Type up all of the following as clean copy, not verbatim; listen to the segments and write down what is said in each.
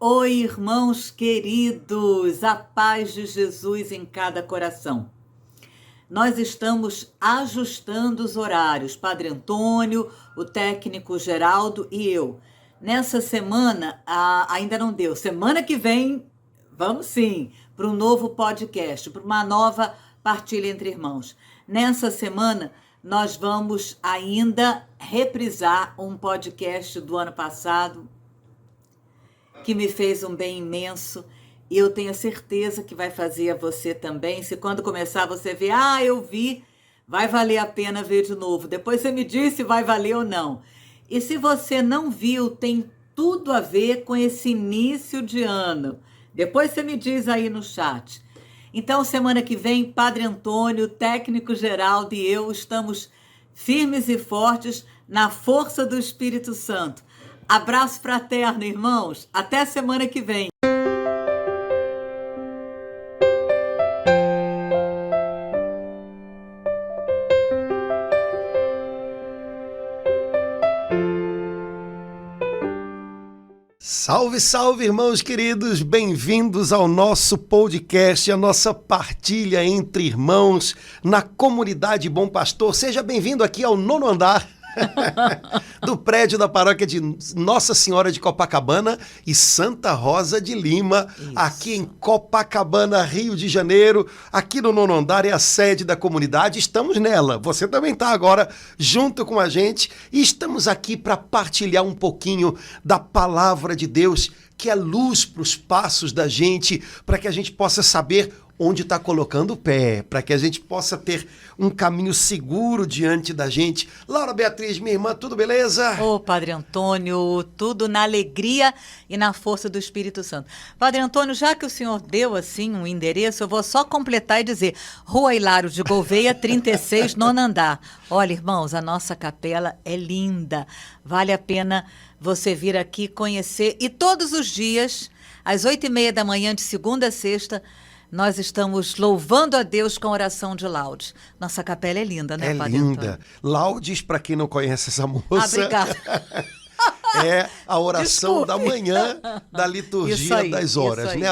Oi, irmãos queridos, a paz de Jesus em cada coração. Nós estamos ajustando os horários, Padre Antônio, o técnico Geraldo e eu. Nessa semana, ainda não deu. Semana que vem, vamos sim, para um novo podcast, para uma nova partilha entre irmãos. Nessa semana, nós vamos ainda reprisar um podcast do ano passado, que me fez um bem imenso, e eu tenho certeza que vai fazer a você também. Se quando começar você ver, eu vi, vai valer a pena ver de novo. Depois você me diz se vai valer ou não. E se você não viu, tem tudo a ver com esse início de ano. Depois você me diz aí no chat. Então, semana que vem, Padre Antônio, técnico Geraldo e eu estamos firmes e fortes na força do Espírito Santo. Abraço fraterno, irmãos. Até semana que vem. Salve, salve, irmãos queridos. Bem-vindos ao nosso podcast, a nossa partilha entre irmãos na comunidade Bom Pastor. Seja bem-vindo aqui ao 9º andar do prédio da paróquia de Nossa Senhora de Copacabana e Santa Rosa de Lima. Isso. Aqui em Copacabana, Rio de Janeiro. Aqui no 9º andar é a sede da comunidade, estamos nela. Você também está agora junto com a gente e estamos aqui para partilhar um pouquinho da palavra de Deus, que é luz para os passos da gente, para que a gente possa saber onde está colocando o pé, para que a gente possa ter um caminho seguro diante da gente. Laura Beatriz, minha irmã, tudo beleza? Ô, Padre Antônio, tudo na alegria e na força do Espírito Santo. Padre Antônio, já que o senhor deu, assim, um endereço, eu vou só completar e dizer, Rua Hilário de Gouveia, 36, 9º andar. Olha, irmãos, a nossa capela é linda. Vale a pena você vir aqui conhecer. E todos os dias, às 8h30 da manhã, de segunda a sexta, nós estamos louvando a Deus com a oração de laudes. Nossa capela é linda, né, Padre Antônio? É linda. Laudes, para quem não conhece essa moça, obrigada. É a oração da manhã da liturgia das horas. Né?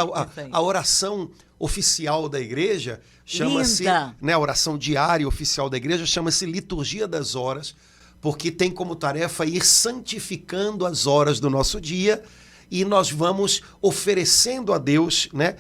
A oração oficial da igreja chama-se, né, a oração diária oficial da igreja chama-se liturgia das horas, porque tem como tarefa ir santificando as horas do nosso dia e nós vamos oferecendo a Deus, né?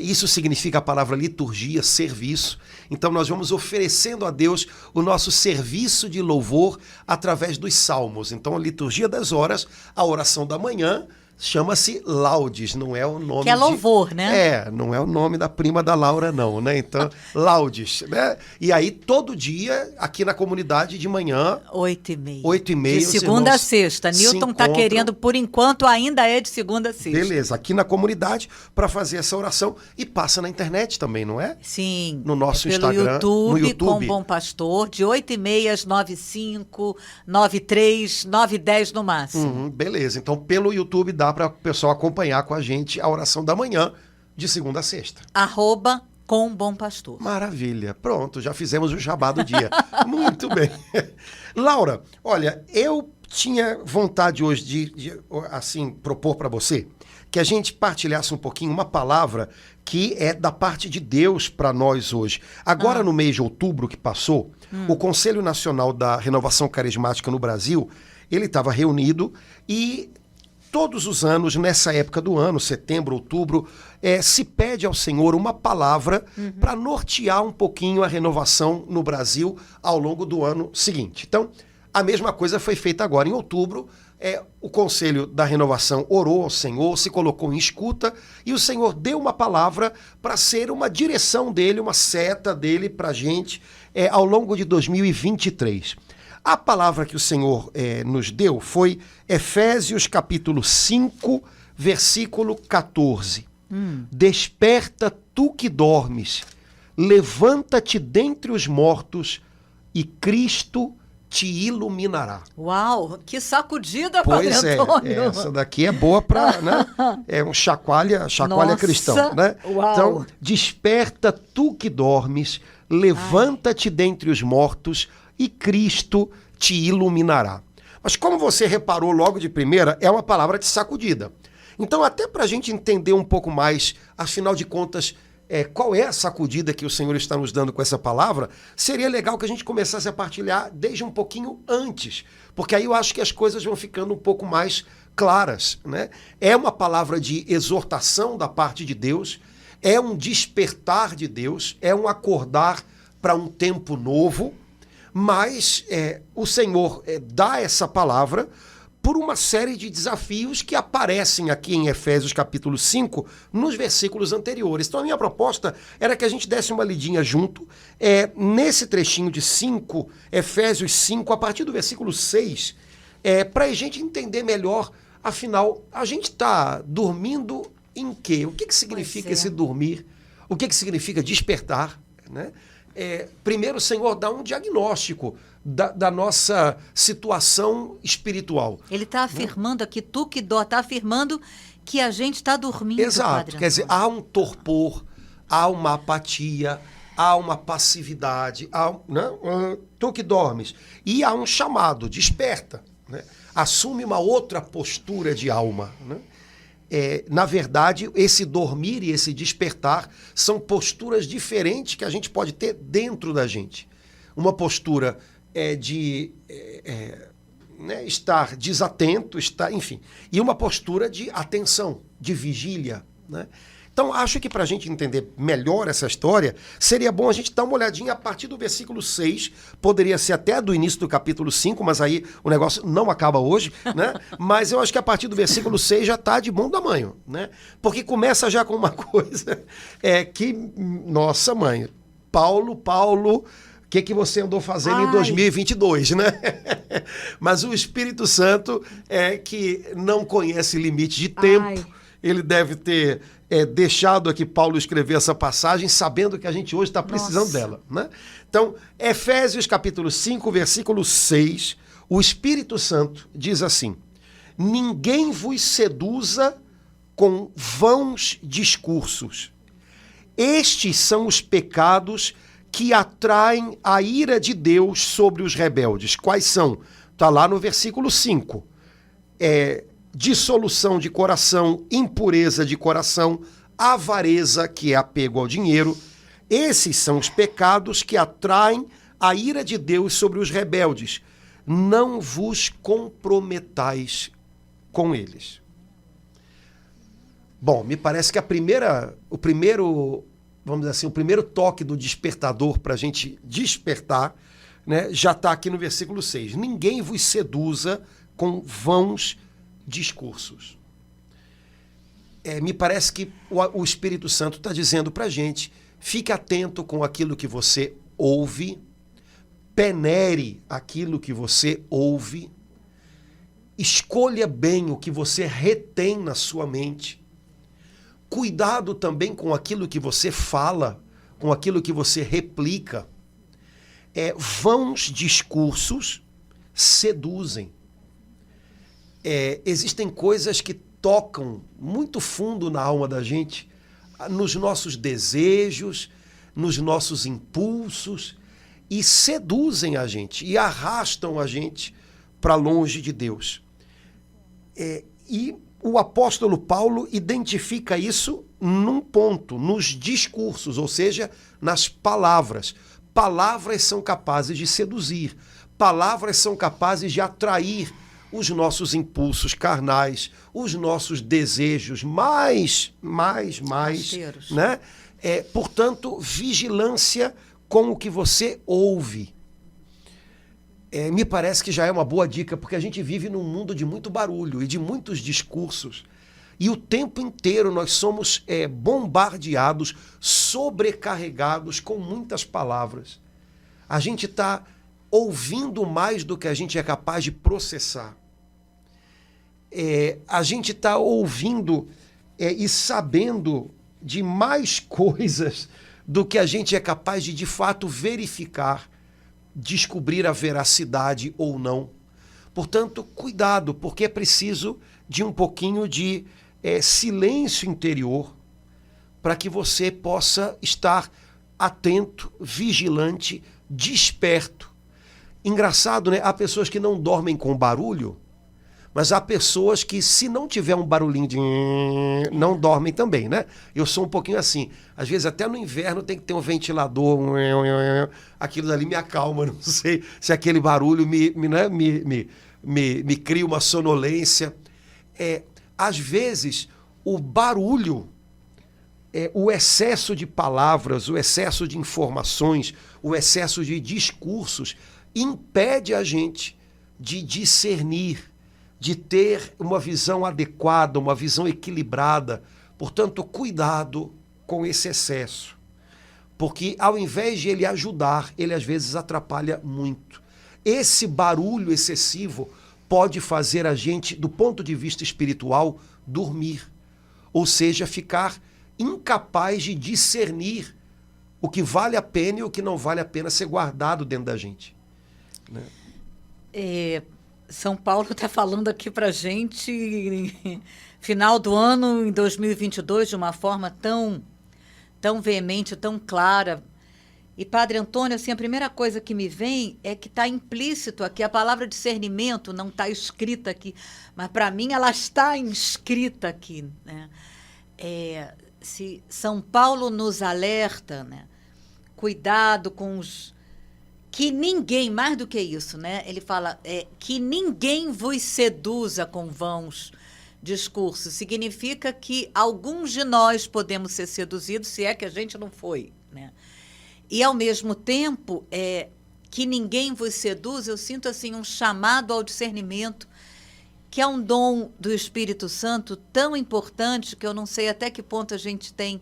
Isso significa a palavra liturgia, serviço. Então nós vamos oferecendo a Deus o nosso serviço de louvor através dos salmos. Então a liturgia das horas, a oração da manhã, chama-se laudes, não é o nome... Que é louvor, né? Não é o nome da prima da Laura, não, né? Então, laudes, né? E aí, todo dia, aqui na comunidade, de manhã... 8h30. 8h30. De segunda a sexta. Newton está querendo, por enquanto, ainda é de segunda a sexta. Beleza, aqui na comunidade, para fazer essa oração. E passa na internet também, não é? Sim. No nosso pelo Instagram. YouTube, no YouTube, com Bom Pastor, de 8h30 às 9h05, 9h03, 9h10 no máximo. Beleza, então pelo YouTube dá para o pessoal acompanhar com a gente a oração da manhã, de segunda a sexta. @com Bom Pastor. Maravilha, pronto, já fizemos o jabá do dia. Muito bem. Laura, olha, eu tinha vontade hoje de assim, propor para você que a gente partilhasse um pouquinho uma palavra que é da parte de Deus para nós hoje. Agora, no mês de outubro que passou, o Conselho Nacional da Renovação Carismática no Brasil, ele estava reunido e todos os anos, nessa época do ano, setembro, outubro, se pede ao Senhor uma palavra para nortear um pouquinho a renovação no Brasil ao longo do ano seguinte. Então, a mesma coisa foi feita agora em outubro. O Conselho da Renovação orou ao Senhor, se colocou em escuta e o Senhor deu uma palavra para ser uma direção dele, uma seta dele para a gente ao longo de 2023. A palavra que o Senhor nos deu foi Efésios capítulo 5, versículo 14. Desperta tu que dormes, levanta-te dentre os mortos e Cristo te iluminará. Uau, que sacudida, Padre Antônio. Pois essa daqui é boa para, né? É um chacoalha cristão, né? Uau. Então, desperta tu que dormes, levanta-te dentre os mortos e Cristo te iluminará. Mas como você reparou logo de primeira, é uma palavra de sacudida. Então, até para a gente entender um pouco mais, afinal de contas, qual é a sacudida que o Senhor está nos dando com essa palavra, seria legal que a gente começasse a partilhar desde um pouquinho antes, porque aí eu acho que as coisas vão ficando um pouco mais claras, né? É uma palavra de exortação da parte de Deus, é um despertar de Deus, é um acordar para um tempo novo, mas o Senhor dá essa palavra por uma série de desafios que aparecem aqui em Efésios capítulo 5, nos versículos anteriores. Então a minha proposta era que a gente desse uma lidinha junto, nesse trechinho de 5, Efésios 5, a partir do versículo 6, para a gente entender melhor, afinal, a gente está dormindo em quê? O que significa esse dormir? O que significa despertar? Né? Primeiro o Senhor dá um diagnóstico da nossa situação espiritual. Ele está afirmando aqui, está afirmando que a gente está dormindo. Exato, quer dizer, há um torpor, há uma apatia, há uma passividade, tu que dormes. E há um chamado, desperta, né? Assume uma outra postura de alma, né? Na verdade, esse dormir e esse despertar são posturas diferentes que a gente pode ter dentro da gente. Uma postura de estar desatento, enfim, e uma postura de atenção, de vigília, né? Então, acho que para a gente entender melhor essa história, seria bom a gente dar uma olhadinha a partir do versículo 6, poderia ser até do início do capítulo 5, mas aí o negócio não acaba hoje, né? Mas eu acho que a partir do versículo 6 já está de bom tamanho, né? Porque começa já com uma coisa que, nossa mãe, Paulo, o que você andou fazendo em 2022, né? Mas o Espírito Santo que não conhece limite de tempo, ele deve ter deixado aqui Paulo escrever essa passagem, sabendo que a gente hoje está precisando dela, né? Então, Efésios capítulo 5, versículo 6, o Espírito Santo diz assim: ninguém vos seduza com vãos discursos. Estes são os pecados que atraem a ira de Deus sobre os rebeldes. Quais são? Está lá no versículo 5. Dissolução de coração, impureza de coração, avareza, que é apego ao dinheiro. Esses são os pecados que atraem a ira de Deus sobre os rebeldes. Não vos comprometais com eles. Bom, me parece que o primeiro toque do despertador para a gente despertar, né, já está aqui no versículo 6. Ninguém vos seduza com vãos discursos. Me parece que o Espírito Santo está dizendo para a gente: fique atento com aquilo que você ouve, penere aquilo que você ouve, escolha bem o que você retém na sua mente. Cuidado também com aquilo que você fala, com aquilo que você replica. Vãos discursos seduzem. Existem coisas que tocam muito fundo na alma da gente, nos nossos desejos, nos nossos impulsos, e seduzem a gente, e arrastam a gente para longe de Deus. E o apóstolo Paulo identifica isso num ponto, nos discursos, ou seja, nas palavras. Palavras são capazes de seduzir, palavras são capazes de atrair os nossos impulsos carnais, os nossos desejos mais, né? Portanto, vigilância com o que você ouve. Me parece que já é uma boa dica, porque a gente vive num mundo de muito barulho e de muitos discursos. E o tempo inteiro nós somos bombardeados, sobrecarregados com muitas palavras. A gente está ouvindo mais do que a gente é capaz de processar. A gente está ouvindo e sabendo de mais coisas do que a gente é capaz de fato verificar, descobrir a veracidade ou não. Portanto, cuidado, porque é preciso de um pouquinho de silêncio interior para que você possa estar atento, vigilante, desperto. Engraçado, né? Há pessoas que não dormem com barulho, Mas há pessoas que, se não tiver um barulhinho de... não dormem também, né? Eu sou um pouquinho assim. Às vezes, até no inverno, tem que ter um ventilador. Aquilo dali me acalma. Não sei se aquele barulho me cria uma sonolência. Às vezes, o barulho, o excesso de palavras, o excesso de informações, o excesso de discursos, impede a gente de discernir, de ter uma visão adequada, uma visão equilibrada. Portanto, cuidado com esse excesso. Porque ao invés de ele ajudar, ele às vezes atrapalha muito. Esse barulho excessivo pode fazer a gente, do ponto de vista espiritual, dormir. Ou seja, ficar incapaz de discernir o que vale a pena e o que não vale a pena ser guardado dentro da gente. Né? São Paulo está falando aqui para a gente, final do ano, em 2022, de uma forma tão veemente, tão clara. E, Padre Antônio, assim, a primeira coisa que me vem é que está implícito aqui, a palavra discernimento não está escrita aqui, mas para mim ela está inscrita aqui. Né? Se São Paulo nos alerta, né? Cuidado com os... Que ninguém, mais do que isso, né? Ele fala que ninguém vos seduza com vãos discursos. Significa que alguns de nós podemos ser seduzidos, se é que a gente não foi, né? E, ao mesmo tempo, que ninguém vos seduza, eu sinto assim um chamado ao discernimento, que é um dom do Espírito Santo tão importante que eu não sei até que ponto a gente tem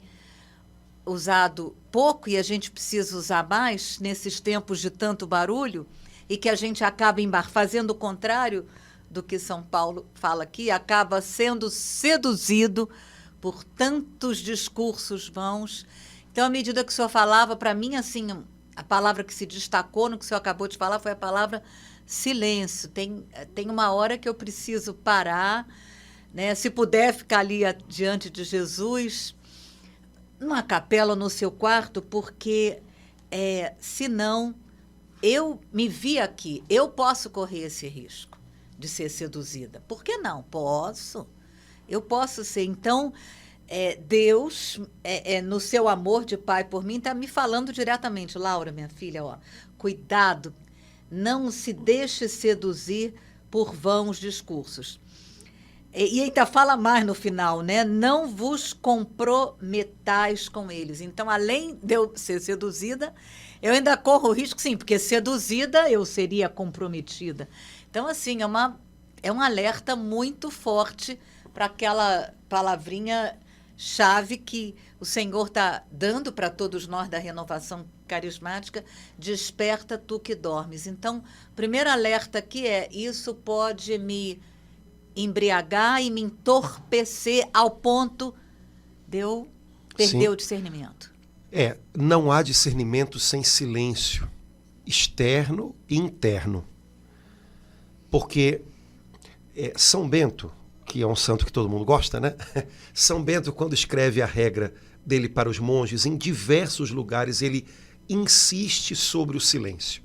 usado pouco e a gente precisa usar mais nesses tempos de tanto barulho, e que a gente acaba fazendo o contrário do que São Paulo fala aqui, acaba sendo seduzido por tantos discursos vãos. Então, à medida que o senhor falava, para mim, assim, a palavra que se destacou no que o senhor acabou de falar foi a palavra silêncio. Tem uma hora que eu preciso parar, né? Se puder ficar ali diante de Jesus, numa capela, no seu quarto, porque senão eu me vi aqui, eu posso correr esse risco de ser seduzida. Por que não? Posso. Eu posso ser. Então, Deus, no seu amor de pai por mim, está me falando diretamente. Laura, minha filha, cuidado, não se deixe seduzir por vãos discursos. E ainda fala mais no final, né? Não vos comprometais com eles. Então, além de eu ser seduzida, eu ainda corro o risco, sim, porque seduzida eu seria comprometida. Então, assim, é um alerta muito forte para aquela palavrinha-chave que o Senhor está dando para todos nós da renovação carismática: desperta tu que dormes. Então, o primeiro alerta aqui isso pode me embriagar e me entorpecer ao ponto de eu perder o discernimento. Não há discernimento sem silêncio externo e interno. Porque São Bento, que é um santo que todo mundo gosta, né? São Bento, quando escreve a regra dele para os monges, em diversos lugares ele insiste sobre o silêncio.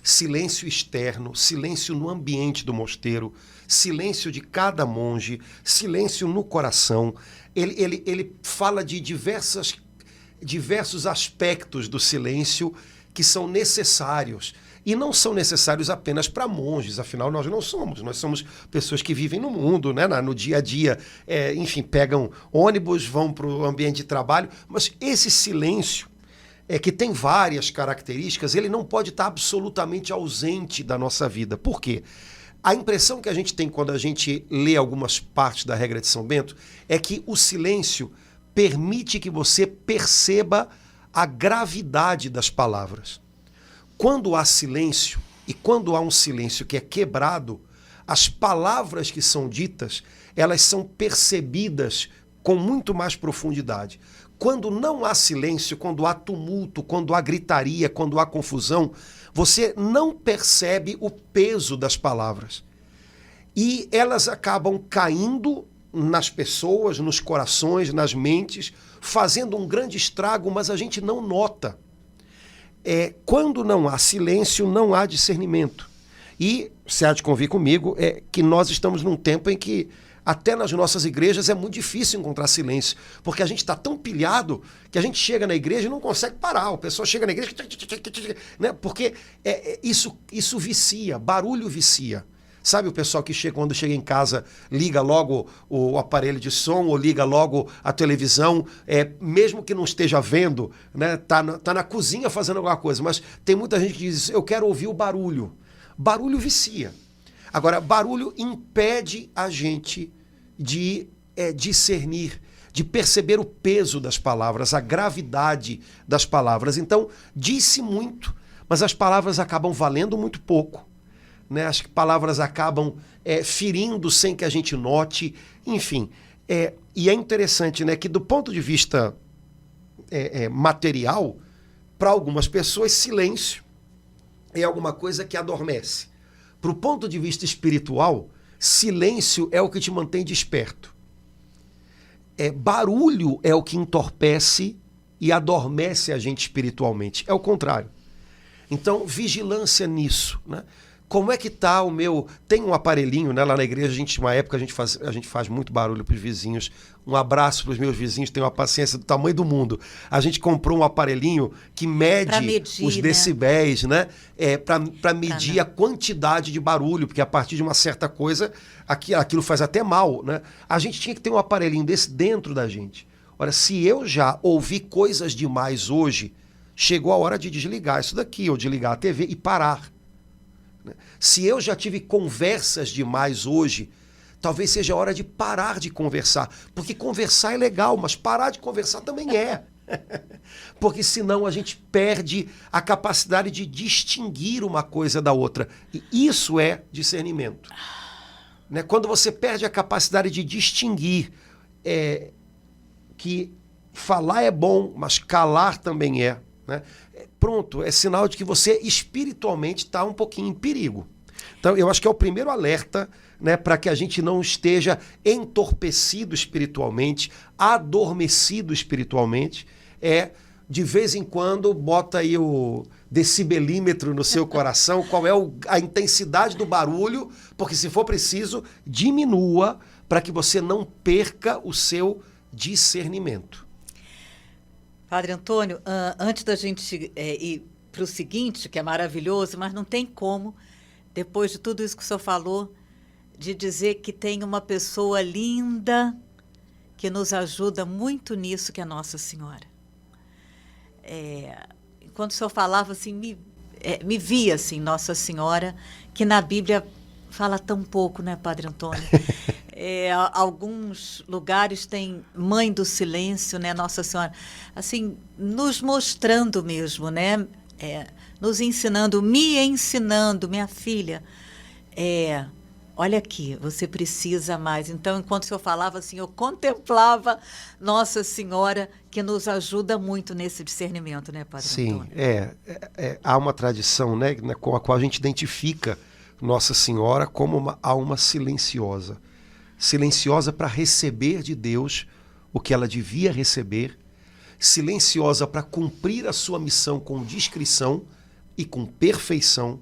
Silêncio externo, silêncio no ambiente do mosteiro, silêncio de cada monge, silêncio no coração. Ele fala de diversos aspectos do silêncio que são necessários. E não são necessários apenas para monges, afinal nós não somos. Nós somos pessoas que vivem no mundo, né? No dia a dia, enfim, pegam ônibus, vão para o ambiente de trabalho. Mas esse silêncio, que tem várias características, ele não pode estar absolutamente ausente da nossa vida. Por quê? A impressão que a gente tem quando a gente lê algumas partes da regra de São Bento é que o silêncio permite que você perceba a gravidade das palavras. Quando há silêncio, e quando há um silêncio que é quebrado, as palavras que são ditas, elas são percebidas com muito mais profundidade. Quando não há silêncio, quando há tumulto, quando há gritaria, quando há confusão, você não percebe o peso das palavras. E elas acabam caindo nas pessoas, nos corações, nas mentes, fazendo um grande estrago, mas a gente não nota. Quando não há silêncio, não há discernimento. E você há de convir comigo que nós estamos num tempo em que até nas nossas igrejas é muito difícil encontrar silêncio, porque a gente está tão pilhado que a gente chega na igreja e não consegue parar. A pessoa chega na igreja, né? Porque isso vicia, barulho vicia. Sabe o pessoal que chega, quando chega em casa, liga logo o aparelho de som ou liga logo a televisão, mesmo que não esteja vendo, né? Tá na cozinha fazendo alguma coisa, mas tem muita gente que diz, eu quero ouvir o barulho. Barulho vicia. Agora, barulho impede a gente de discernir, de perceber o peso das palavras, a gravidade das palavras. Então, disse muito, mas as palavras acabam valendo muito pouco, né? As palavras acabam ferindo sem que a gente note. Enfim, e é interessante, né, que do ponto de vista material, para algumas pessoas, silêncio é alguma coisa que adormece. Para o ponto de vista espiritual, silêncio é o que te mantém desperto. Barulho é o que entorpece e adormece a gente espiritualmente. É o contrário. Então, vigilância nisso, né? Como é que tá o meu... Tem um aparelhinho, né? Lá na igreja, uma época a gente faz muito barulho para os vizinhos. Um abraço para os meus vizinhos, tem uma paciência do tamanho do mundo. A gente comprou um aparelhinho que mede os decibéis, né? Para medir a quantidade de barulho, porque a partir de uma certa coisa, aquilo faz até mal, né? A gente tinha que ter um aparelhinho desse dentro da gente. Olha, se eu já ouvi coisas demais hoje, chegou a hora de desligar isso daqui, ou de ligar a TV e parar. Se eu já tive conversas demais hoje, talvez seja a hora de parar de conversar. Porque conversar é legal, mas parar de conversar também é. Porque senão a gente perde a capacidade de distinguir uma coisa da outra. E isso é discernimento. Né? Quando você perde a capacidade de distinguir que falar é bom, mas calar também é. Né? Pronto, é sinal de que você espiritualmente está um pouquinho em perigo. Então, eu acho que é o primeiro alerta, né, para que a gente não esteja entorpecido espiritualmente, adormecido espiritualmente. De vez em quando, bota aí o decibelímetro no seu coração, qual é a intensidade do barulho, porque se for preciso, diminua para que você não perca o seu discernimento. Padre Antônio, antes da gente ir para o seguinte, que é maravilhoso, mas não tem como, depois de tudo isso que o senhor falou, de dizer que tem uma pessoa linda que nos ajuda muito nisso, que é Nossa Senhora. Quando o senhor falava assim, me via assim, Nossa Senhora, que na Bíblia fala tão pouco, né, Padre Antônio? Alguns lugares tem Mãe do Silêncio, né, Nossa Senhora, assim, nos mostrando mesmo, né, nos ensinando, me ensinando, minha filha, olha aqui, você precisa mais. Então, enquanto o senhor falava assim, eu contemplava Nossa Senhora, que nos ajuda muito nesse discernimento, né, Padre Antônio? Sim, há uma tradição, né, com a qual a gente identifica Nossa Senhora como uma alma silenciosa. Silenciosa para receber de Deus o que ela devia receber, silenciosa para cumprir a sua missão com discrição e com perfeição,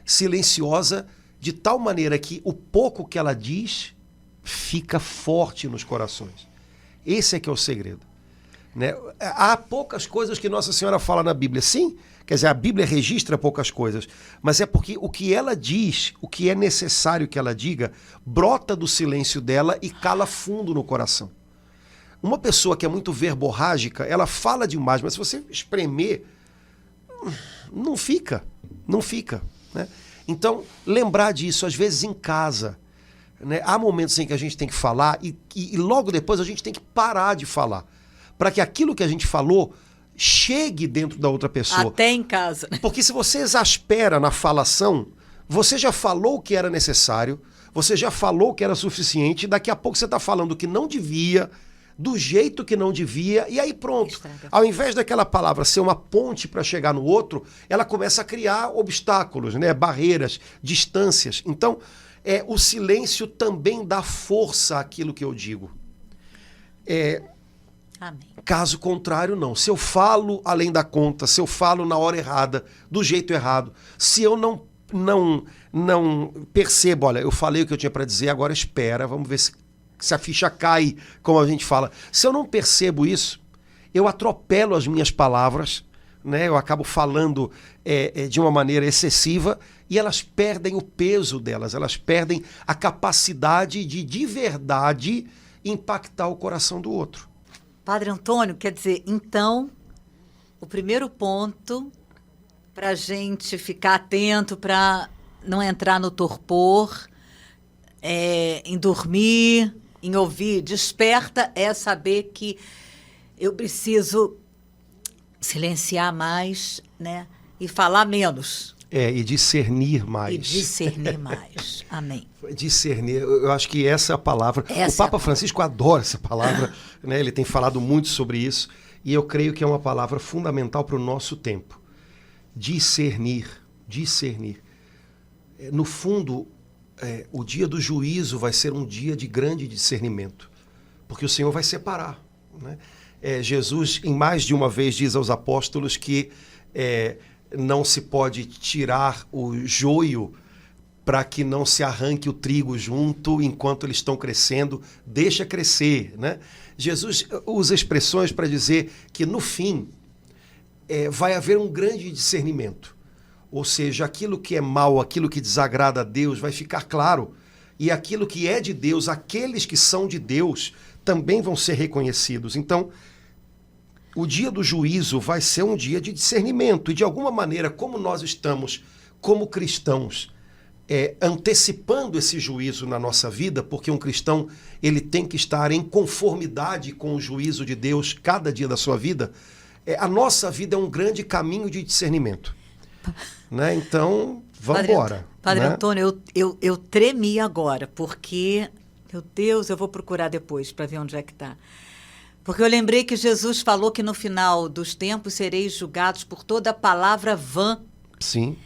silenciosa de tal maneira que o pouco que ela diz fica forte nos corações. Esse é que é o segredo. Né? Há poucas coisas que Nossa Senhora fala na Bíblia, sim, quer dizer, a Bíblia registra poucas coisas, mas é porque o que ela diz, o que é necessário que ela diga, brota do silêncio dela e cala fundo no coração. Uma pessoa que é muito verborrágica, ela fala demais, mas se você espremer, não fica. Né? Então, lembrar disso, às vezes em casa, né? Há momentos em que a gente tem que falar e logo depois a gente tem que parar de falar, para que aquilo que a gente falou chegue dentro da outra pessoa. Até em casa. Porque se você exaspera na falação, você já falou o que era necessário, você já falou o que era suficiente, daqui a pouco você está falando o que não devia, do jeito que não devia, e aí pronto. Ao invés daquela palavra ser uma ponte para chegar no outro, ela começa a criar obstáculos, né? Barreiras, distâncias. Então, o silêncio também dá força àquilo que eu digo. Amém. Caso contrário, não. Se eu falo além da conta, se eu falo na hora errada, do jeito errado, se eu não não percebo, olha, eu falei o que eu tinha para dizer, agora espera, vamos ver se a ficha cai, como a gente fala. Se eu não percebo isso, eu atropelo as minhas palavras, né? Eu acabo falando de uma maneira excessiva e elas perdem o peso delas, elas perdem a capacidade de verdade impactar o coração do outro. Padre Antônio, quer dizer, então, o primeiro ponto para a gente ficar atento, para não entrar no torpor, em dormir, em ouvir, desperta, é saber que eu preciso silenciar mais, né? E falar menos. E discernir mais. E discernir mais. Amém. Discernir, eu acho que essa é a palavra. O Papa Francisco adora essa palavra, né? Ele tem falado muito sobre isso, e eu creio que é uma palavra fundamental para o nosso tempo. Discernir. No fundo, o dia do juízo vai ser um dia de grande discernimento, porque o Senhor vai separar, né? Jesus, em mais de uma vez, diz aos apóstolos que não se pode tirar o joio para que não se arranque o trigo junto enquanto eles estão crescendo, deixa crescer, né? Jesus usa expressões para dizer que no fim vai haver um grande discernimento, ou seja, aquilo que é mal, aquilo que desagrada a Deus vai ficar claro, e aquilo que é de Deus, aqueles que são de Deus também vão ser reconhecidos. Então, o dia do juízo vai ser um dia de discernimento. E, de alguma maneira, como nós estamos, como cristãos, antecipando esse juízo na nossa vida, porque um cristão ele tem que estar em conformidade com o juízo de Deus cada dia da sua vida, a nossa vida é um grande caminho de discernimento. Né? Então, vamos embora. Padre né? Antônio, eu tremi agora, porque, meu Deus, eu vou procurar depois para ver onde é que está. Porque eu lembrei que Jesus falou que no final dos tempos sereis julgados por toda palavra vã. Sim.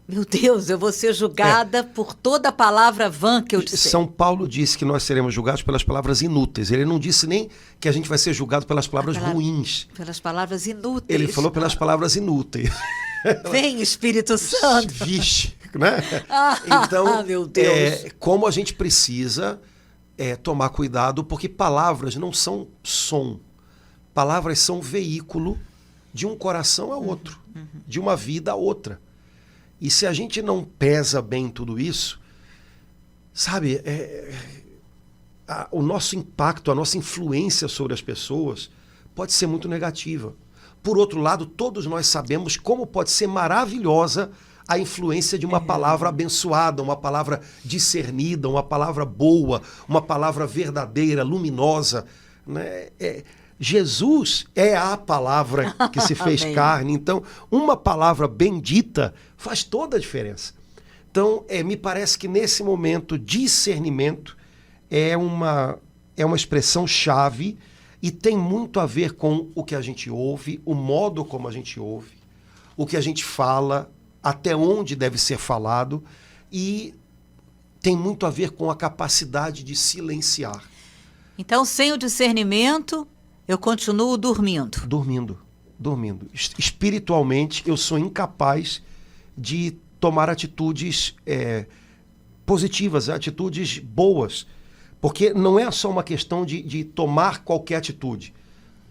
Meu Deus, eu vou ser julgada por toda palavra vã que eu disser. São Paulo disse que nós seremos julgados pelas palavras inúteis. Ele não disse nem que a gente vai ser julgado pelas palavras ruins. Pelas palavras inúteis. Ele falou pelas palavras inúteis. Vem, Espírito Santo. Vixe, né? Então, meu Deus. Como a gente precisa tomar cuidado, porque palavras não são som. Palavras são veículo de um coração a outro, de uma vida a outra. E se a gente não pesa bem tudo isso, sabe, o nosso impacto, a nossa influência sobre as pessoas pode ser muito negativa. Por outro lado, todos nós sabemos como pode ser maravilhosa a influência de uma palavra abençoada, uma palavra discernida, uma palavra boa, uma palavra verdadeira, luminosa, né? Jesus é a palavra que se fez carne. Então, uma palavra bendita faz toda a diferença. Então, me parece que nesse momento, discernimento é uma expressão chave e tem muito a ver com o que a gente ouve, o modo como a gente ouve, o que a gente fala, até onde deve ser falado, e tem muito a ver com a capacidade de silenciar. Então, sem o discernimento, eu continuo dormindo. Dormindo. Espiritualmente, eu sou incapaz de tomar atitudes positivas, atitudes boas. Porque não é só uma questão de tomar qualquer atitude.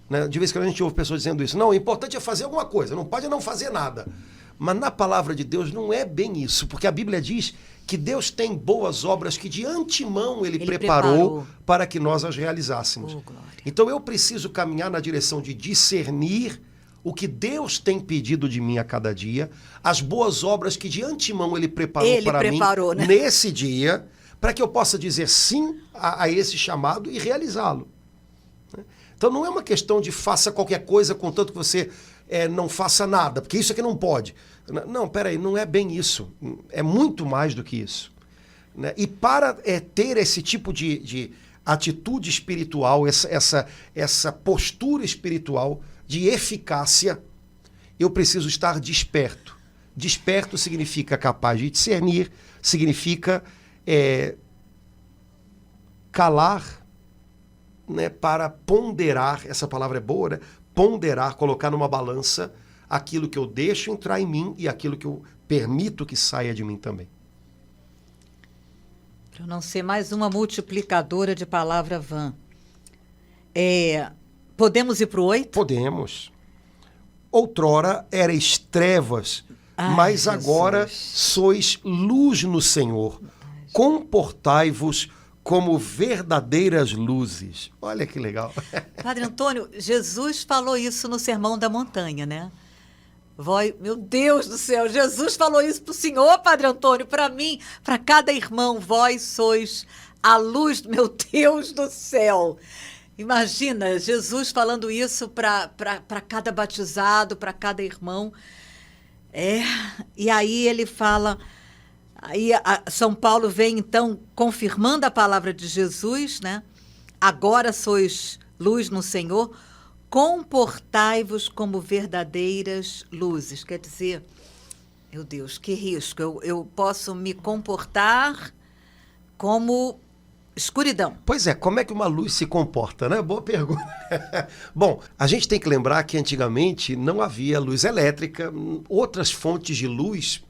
Né? De vez em quando a gente ouve pessoas dizendo isso. Não, o importante é fazer alguma coisa, não pode não fazer nada. Mas na palavra de Deus não é bem isso, porque a Bíblia diz que Deus tem boas obras que de antemão Ele preparou para que nós as realizássemos. Então eu preciso caminhar na direção de discernir o que Deus tem pedido de mim a cada dia, as boas obras que de antemão Ele preparou para mim, né? Nesse dia, para que eu possa dizer sim a esse chamado e realizá-lo. Então não é uma questão de faça qualquer coisa, contanto que você não faça nada, porque isso aqui não pode. Não, peraí, não é bem isso. É muito mais do que isso. Né? E para ter esse tipo de atitude espiritual, essa postura espiritual de eficácia, eu preciso estar desperto. Desperto significa capaz de discernir, significa calar, né, para ponderar, essa palavra é boa, né? Ponderar, colocar numa balança aquilo que eu deixo entrar em mim e aquilo que eu permito que saia de mim também. Para não ser mais uma multiplicadora de palavra vã. Podemos ir para o 8? Podemos. Outrora erais trevas, mas Jesus. agora sois luz no Senhor. Comportai-vos como verdadeiras luzes. Olha que legal. Padre Antônio, Jesus falou isso no Sermão da Montanha, né? Meu Deus do céu, Jesus falou isso para o senhor, Padre Antônio, para mim, para cada irmão, vós sois a luz, meu Deus do céu. Imagina, Jesus falando isso para cada batizado, para cada irmão. E aí ele fala, aí São Paulo vem então confirmando a palavra de Jesus, né? Agora sois luz no Senhor, comportai-vos como verdadeiras luzes. Quer dizer, meu Deus, que risco. Eu posso me comportar como escuridão. Pois é, como é que uma luz se comporta, né? Boa pergunta. Bom, a gente tem que lembrar que antigamente não havia luz elétrica, outras fontes de luz,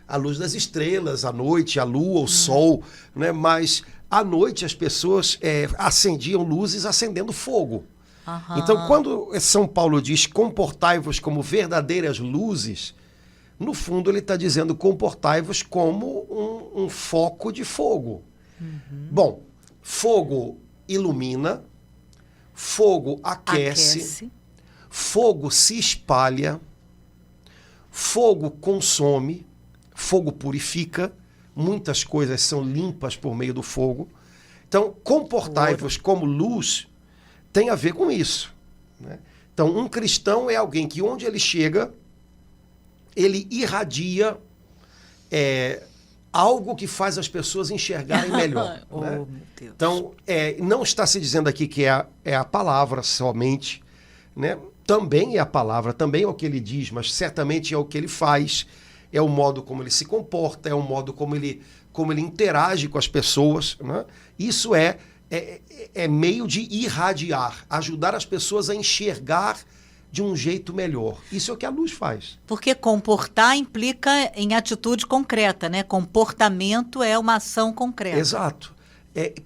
a luz das estrelas, a noite, a lua, o sol, né? Mas à noite as pessoas acendiam luzes acendendo fogo. Aham. Então, quando São Paulo diz comportai-vos como verdadeiras luzes, no fundo ele está dizendo comportai-vos como um foco de fogo. Bom, fogo ilumina, fogo aquece, fogo se espalha, fogo consome, fogo purifica, muitas coisas são limpas por meio do fogo. Então, comportai-vos como luz tem a ver com isso, né? Então, um cristão é alguém que onde ele chega, ele irradia algo que faz as pessoas enxergarem melhor. Oh, né? meu Deus. Então, não está se dizendo aqui que é a palavra somente, né? Também é a palavra, também é o que ele diz, mas certamente é o que ele faz, é o modo como ele se comporta, é o modo como ele interage com as pessoas, né? Isso é meio de irradiar, ajudar as pessoas a enxergar de um jeito melhor. Isso é o que a luz faz. Porque comportar implica em atitude concreta, né? Comportamento é uma ação concreta. Exato.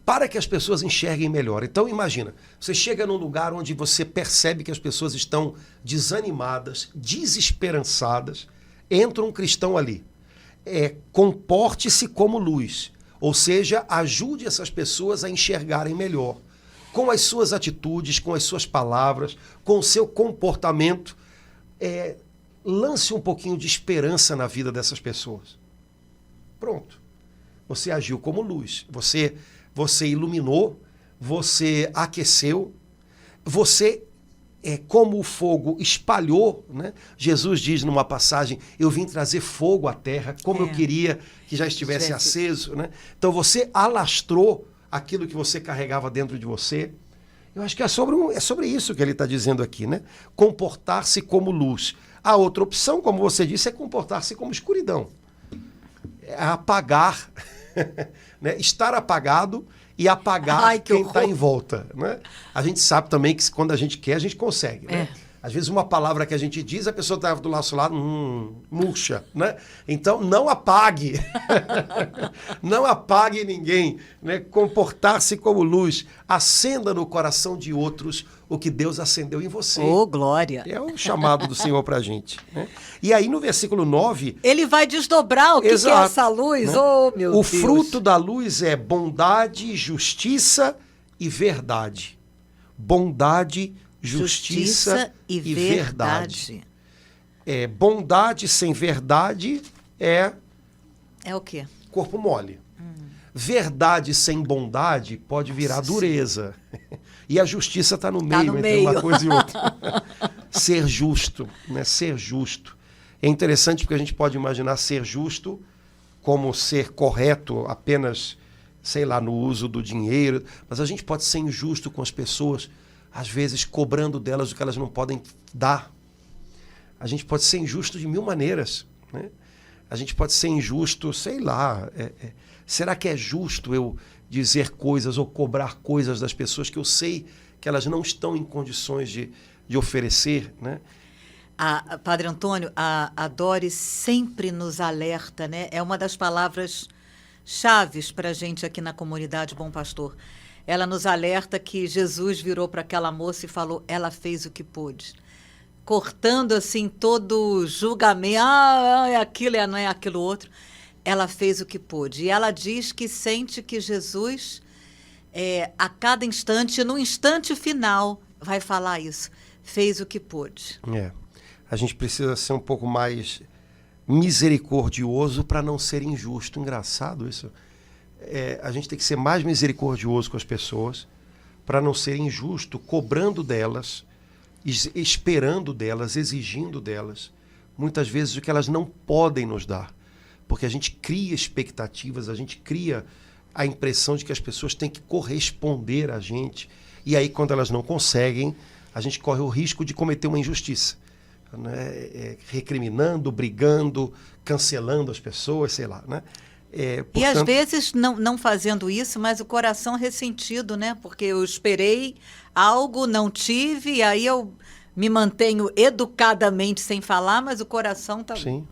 Para que as pessoas enxerguem melhor. Então, imagina, você chega num lugar onde você percebe que as pessoas estão desanimadas, desesperançadas, entra um cristão ali. Comporte-se como luz. Ou seja, ajude essas pessoas a enxergarem melhor. Com as suas atitudes, com as suas palavras, com o seu comportamento, lance um pouquinho de esperança na vida dessas pessoas. Pronto. Você agiu como luz. Você iluminou, você aqueceu, você, como o fogo espalhou, né? Jesus diz numa passagem, eu vim trazer fogo à terra, como eu queria que já estivesse aceso, né? Então você alastrou aquilo que você carregava dentro de você. Eu acho que é sobre isso que ele está dizendo aqui, né? Comportar-se como luz. A outra opção, como você disse, é comportar-se como escuridão. É apagar, né? Estar apagado e apagar quem está em volta, né? A gente sabe também que quando a gente quer, a gente consegue, né? Às vezes uma palavra que a gente diz, a pessoa está do nosso lado, murcha, né? Então, não apague. Não apague ninguém, né? Comportar-se como luz. Acenda no coração de outros o que Deus acendeu em você. Oh, glória! É o chamado do Senhor para a gente, né? E aí, no versículo 9... Ele vai desdobrar o que é essa luz. Né? Oh, meu Deus! O fruto da luz é bondade, justiça e verdade. Bondade, justiça e verdade. Bondade sem verdade é o quê? Corpo mole. Verdade sem bondade pode virar dureza. E a justiça está no meio entre uma coisa e outra. Ser justo, né? Ser justo. É interessante porque a gente pode imaginar ser justo como ser correto apenas, sei lá, no uso do dinheiro, mas a gente pode ser injusto com as pessoas, às vezes cobrando delas o que elas não podem dar. A gente pode ser injusto de mil maneiras, né? A gente pode ser injusto, sei lá, será que é justo eu dizer coisas ou cobrar coisas das pessoas que eu sei que elas não estão em condições de oferecer, né? Padre Antônio, a Dori sempre nos alerta, né? É uma das palavras chaves para a gente aqui na comunidade Bom Pastor. Ela nos alerta que Jesus virou para aquela moça e falou, ela fez o que pôde. Cortando, assim, todo julgamento, é aquilo, não é aquilo outro. Ela fez o que pôde. E ela diz que sente que Jesus, a cada instante, no instante final, vai falar isso. Fez o que pôde. A gente precisa ser um pouco mais misericordioso para não ser injusto. Engraçado isso. A gente tem que ser mais misericordioso com as pessoas para não ser injusto, cobrando delas, esperando delas, exigindo delas, muitas vezes o que elas não podem nos dar. Porque a gente cria expectativas, a gente cria a impressão de que as pessoas têm que corresponder a gente. E aí, quando elas não conseguem, a gente corre o risco de cometer uma injustiça. Né? Recriminando, brigando, cancelando as pessoas, sei lá. Né? Portanto... E às vezes não fazendo isso, mas o coração ressentido, né? Porque eu esperei algo, não tive, e aí eu me mantenho educadamente sem falar, mas o coração está... Sim.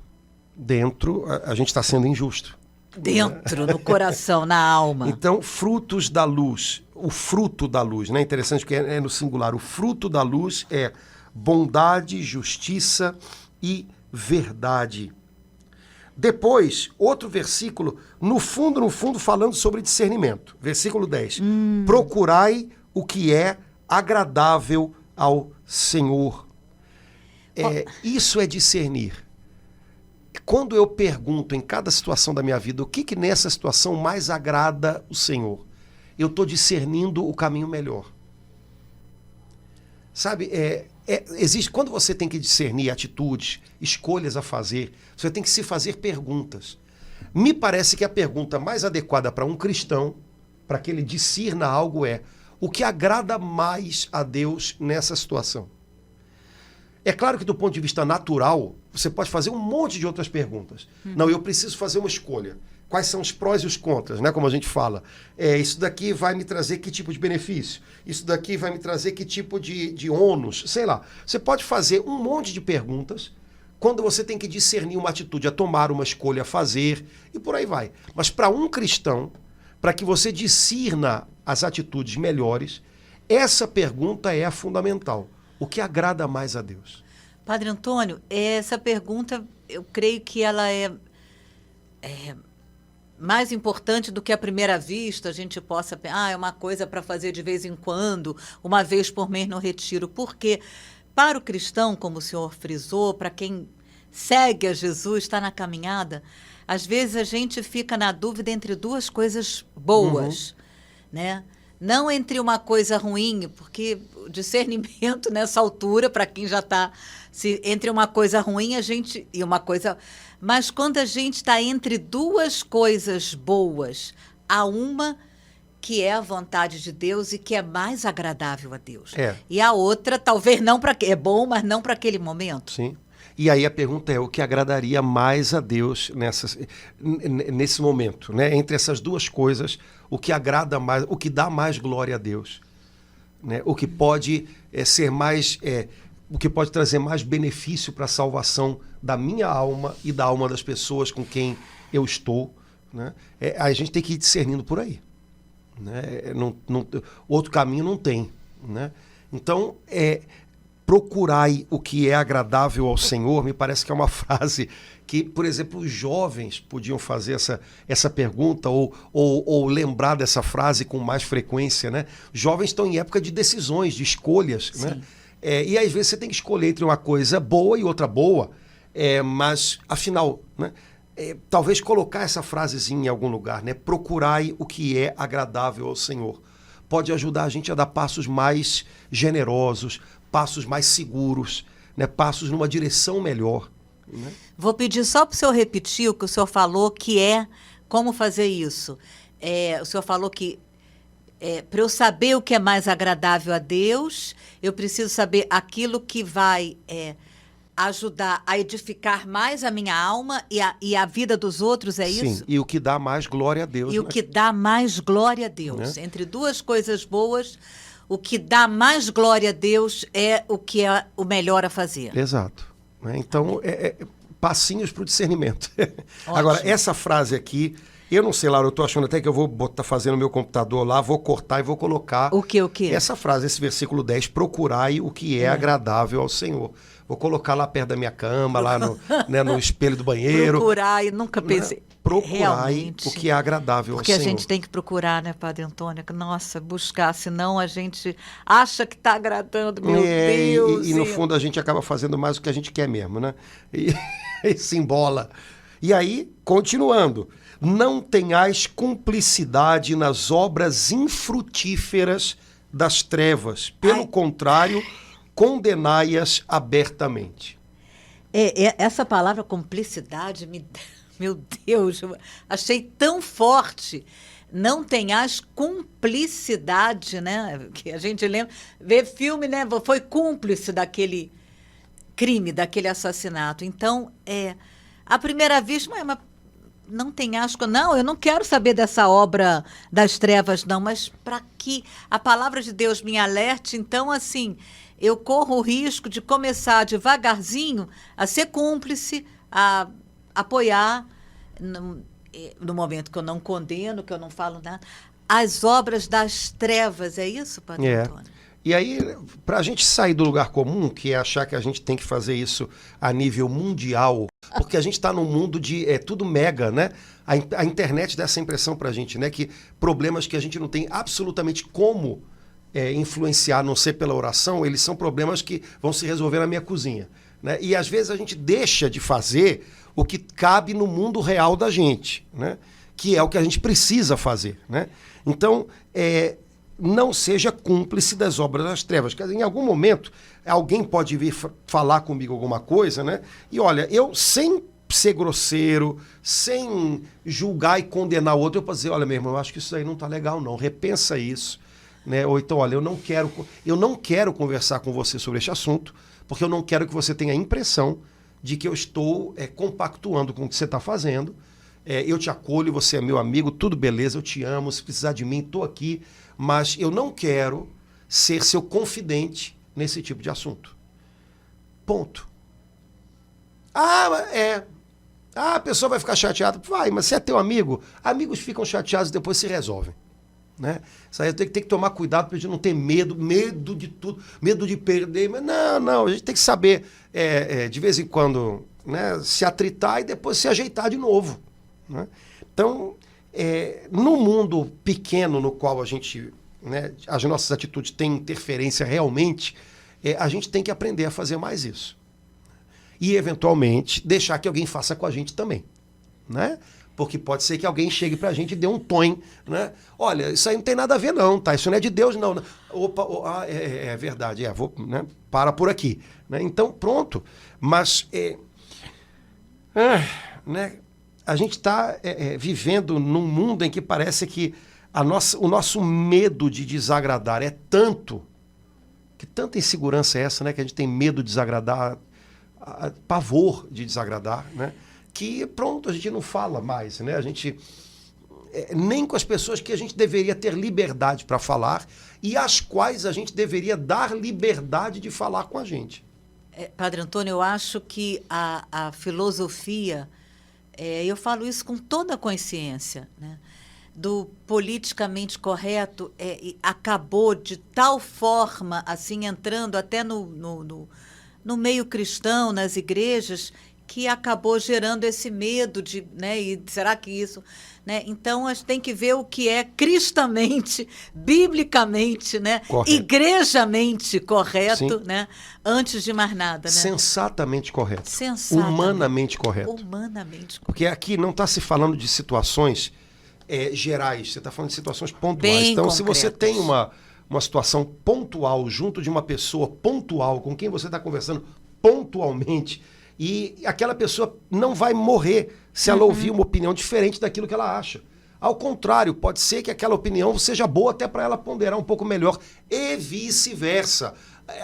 Dentro, a gente está sendo injusto. Dentro, no coração, na alma. Então, frutos da luz. O fruto da luz, né? Interessante porque é no singular. O fruto da luz é bondade, justiça e verdade. Depois, outro versículo, no fundo, falando sobre discernimento. Versículo 10. Procurai o que é agradável ao Senhor. Isso é discernir. Quando eu pergunto em cada situação da minha vida, o que nessa situação mais agrada o Senhor? Eu estou discernindo o caminho melhor. Sabe, existe, quando você tem que discernir atitudes, escolhas a fazer, você tem que se fazer perguntas. Me parece que a pergunta mais adequada para um cristão, para que ele discirna algo o que agrada mais a Deus nessa situação? É claro que do ponto de vista natural, você pode fazer um monte de outras perguntas. Não, eu preciso fazer uma escolha. Quais são os prós e os contras, né? Como a gente fala. Isso daqui vai me trazer que tipo de benefício? Isso daqui vai me trazer que tipo de ônus? Sei lá. Você pode fazer um monte de perguntas quando você tem que discernir uma atitude, a tomar uma escolha, a fazer, e por aí vai. Mas para um cristão, para que você discirna as atitudes melhores, essa pergunta é a fundamental. O que agrada mais a Deus? Padre Antônio, essa pergunta, eu creio que ela é mais importante do que à primeira vista a gente possa pensar, é uma coisa para fazer de vez em quando, uma vez por mês no retiro. Porque para o cristão, como o senhor frisou, para quem segue a Jesus, está na caminhada, às vezes a gente fica na dúvida entre duas coisas boas, né? Não entre uma coisa ruim, porque o discernimento nessa altura, para quem já está entre uma coisa ruim e uma coisa... Mas quando a gente está entre duas coisas boas, há uma que é a vontade de Deus e que é mais agradável a Deus. E a outra, talvez não para... É bom, mas não para aquele momento. Sim. E aí a pergunta é o que agradaria mais a Deus nesse momento, né? Entre essas duas coisas, o que agrada mais, o que dá mais glória a Deus, né? O que pode ser mais, o que pode trazer mais benefício para a salvação da minha alma e da alma das pessoas com quem eu estou, né? A gente tem que ir discernindo por aí, né? Outro caminho não tem, né? Então, procurai o que é agradável ao Senhor, me parece que é uma frase que, por exemplo, os jovens podiam fazer essa pergunta ou lembrar dessa frase com mais frequência, né? Os jovens estão em época de decisões, de escolhas, né? E às vezes você tem que escolher entre uma coisa boa e outra boa, mas, afinal, né? Talvez colocar essa frasezinha em algum lugar, né? Procurai o que é agradável ao Senhor. Pode ajudar a gente a dar passos mais generosos, passos mais seguros, né? Passos numa direção melhor. Né? Vou pedir só para o senhor repetir o que o senhor falou, que é como fazer isso. O senhor falou que para eu saber o que é mais agradável a Deus, eu preciso saber aquilo que vai ajudar a edificar mais a minha alma e a vida dos outros, isso? Sim, e o que dá mais glória a Deus. E o que dá mais glória a Deus. Né? Entre duas coisas boas, o que dá mais glória a Deus é o que é o melhor a fazer. Exato. Né? Então, passinhos para o discernimento. Ótimo. Agora, essa frase aqui, eu não sei, Laura, eu estou achando até que eu vou fazer no meu computador lá, vou cortar e vou colocar... O quê? Essa frase, esse versículo 10, procurai o que é agradável ao Senhor. Vou colocar lá perto da minha cama, lá no, né, no espelho do banheiro. Procurar, e nunca pensei. Procurai realmente, o que é agradável ao porque Senhor. a gente tem que procurar, né, Padre Antônio? Nossa, buscar, senão a gente acha que está agradando, meu Deus. E no fundo a gente acaba fazendo mais do que a gente quer mesmo, né? E se embola. E aí, continuando. Não tenhais cumplicidade nas obras infrutíferas das trevas. Pelo contrário, condenai-as abertamente. Essa palavra cumplicidade, meu Deus, eu achei tão forte. Não tenhas cumplicidade, né? Que a gente lembra, vê filme, né? Foi cúmplice daquele crime, daquele assassinato. Então, à primeira vista, mas não tem asco. Não, eu não quero saber dessa obra das trevas, não, mas para que a palavra de Deus me alerte, então, assim, eu corro o risco de começar devagarzinho a ser cúmplice, a apoiar, no momento que eu não condeno, que eu não falo nada, as obras das trevas. É isso, Padre Antônio? E aí, para a gente sair do lugar comum, que é achar que a gente tem que fazer isso a nível mundial, porque a gente está num mundo de tudo mega, né? A internet dá essa impressão para a gente, né? Que problemas que a gente não tem absolutamente como influenciar, a não ser pela oração, eles são problemas que vão se resolver na minha cozinha, né? E às vezes a gente deixa de fazer o que cabe no mundo real da gente, né? Que é o que a gente precisa fazer, né? Então, não seja cúmplice das obras das trevas. Quer dizer, em algum momento, alguém pode vir falar comigo alguma coisa, né? E olha, eu sem ser grosseiro, sem julgar e condenar o outro, eu posso dizer, olha, meu irmão, eu acho que isso aí não tá legal, não. Repensa isso, né? Ou então, olha, eu não quero conversar com você sobre este assunto, porque eu não quero que você tenha a impressão de que eu estou compactuando com o que você está fazendo. Eu te acolho, você é meu amigo, tudo beleza, eu te amo, se precisar de mim, estou aqui, mas eu não quero ser seu confidente nesse tipo de assunto. Ponto. A pessoa vai ficar chateada. Vai, mas você é teu amigo. Amigos ficam chateados e depois se resolvem. Né? Isso aí eu tenho que tomar cuidado para a gente não ter medo de tudo, medo de perder. Mas não, a gente tem que saber, de vez em quando, né, se atritar e depois se ajeitar de novo. Né? Então, no mundo pequeno no qual a gente, né, as nossas atitudes têm interferência realmente, a gente tem que aprender a fazer mais isso. E, eventualmente, deixar que alguém faça com a gente também. Né? Porque pode ser que alguém chegue pra gente e dê um tom, né? Olha, isso aí não tem nada a ver não, tá? Isso não é de Deus não. Opa, é verdade, né? Para por aqui. Né? Então, pronto. Mas, né? A gente está vivendo num mundo em que parece que o nosso medo de desagradar é tanto, que tanta insegurança é essa, né? Que a gente tem medo de desagradar, pavor de desagradar, né? Que pronto, a gente não fala mais, né? A gente nem com as pessoas que a gente deveria ter liberdade para falar e às quais a gente deveria dar liberdade de falar com a gente. Padre Antônio, eu acho que a filosofia, eu falo isso com toda a consciência, né, do politicamente correto, acabou de tal forma, assim, entrando até no meio cristão, nas igrejas, que acabou gerando esse medo de, né, e será que isso, né? Então a gente tem que ver o que é cristamente, biblicamente, né, igrejamente correto, né, antes de mais nada, né? Sensatamente correto. Humanamente correto. Humanamente correto. Porque aqui não está se falando de situações gerais, você está falando de situações pontuais. Bem então, concretas. Se você tem uma situação pontual junto de uma pessoa pontual com quem você está conversando pontualmente, e aquela pessoa não vai morrer se ela ouvir uma opinião diferente daquilo que ela acha. Ao contrário, pode ser que aquela opinião seja boa até para ela ponderar um pouco melhor e vice-versa.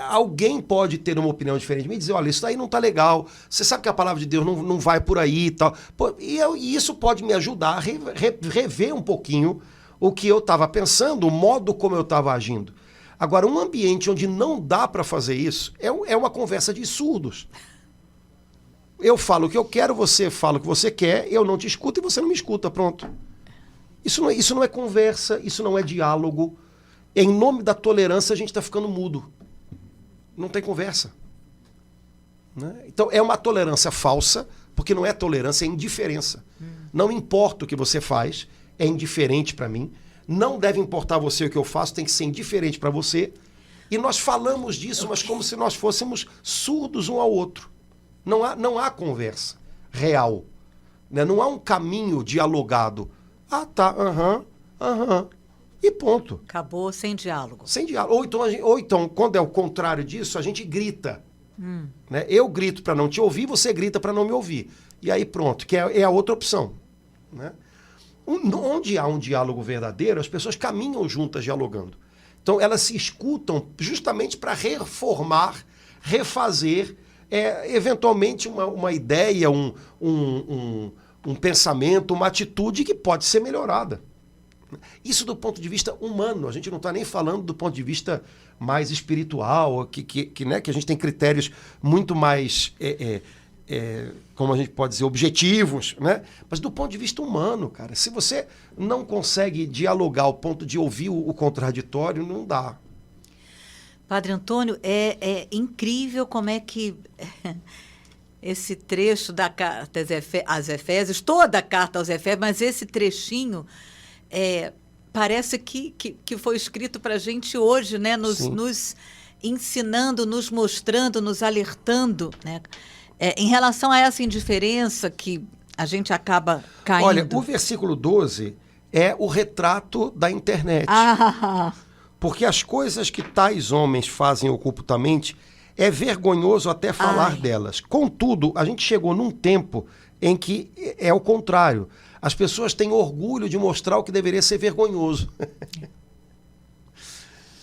Alguém pode ter uma opinião diferente, me dizer, olha, isso aí não tá legal, você sabe que a palavra de Deus não vai por aí e tal. E isso pode me ajudar a rever um pouquinho o que eu estava pensando, o modo como eu estava agindo. Agora, um ambiente onde não dá para fazer isso é uma conversa de surdos. Eu falo o que eu quero, você fala o que você quer, eu não te escuto e você não me escuta, pronto. Isso não é conversa, isso não é diálogo. Em nome da tolerância, a gente está ficando mudo. Não tem conversa. Né? Então, é uma tolerância falsa, porque não é tolerância, é indiferença. Não importa o que você faz, é indiferente para mim. Não deve importar você o que eu faço, tem que ser indiferente para você. E nós falamos disso, mas como se nós fôssemos surdos um ao outro. Não há conversa real. Né? Não há um caminho dialogado. Ah, tá, aham. E ponto. Acabou sem diálogo. Sem diálogo. Ou então, quando é o contrário disso, a gente grita. Né? Eu grito para não te ouvir, você grita para não me ouvir. E aí pronto, que é a outra opção. Né? Onde há um diálogo verdadeiro, as pessoas caminham juntas dialogando. Então elas se escutam justamente para reformar, refazer, eventualmente uma ideia, um pensamento, uma atitude que pode ser melhorada. Isso do ponto de vista humano, a gente não está nem falando do ponto de vista mais espiritual, né, que a gente tem critérios muito mais, como a gente pode dizer, objetivos, né? Mas do ponto de vista humano, cara, se você não consegue dialogar ao ponto de ouvir o contraditório, não dá. Padre Antônio, é incrível como é que esse trecho da carta aos Efésios, toda a carta aos Efésios, mas esse trechinho parece que foi escrito para a gente hoje, né? Nos ensinando, nos mostrando, nos alertando, né? Em relação a essa indiferença que a gente acaba caindo. Olha, o versículo 12 é o retrato da internet. Porque as coisas que tais homens fazem ocultamente é vergonhoso até falar delas. Contudo, a gente chegou num tempo em que é o contrário. As pessoas têm orgulho de mostrar o que deveria ser vergonhoso.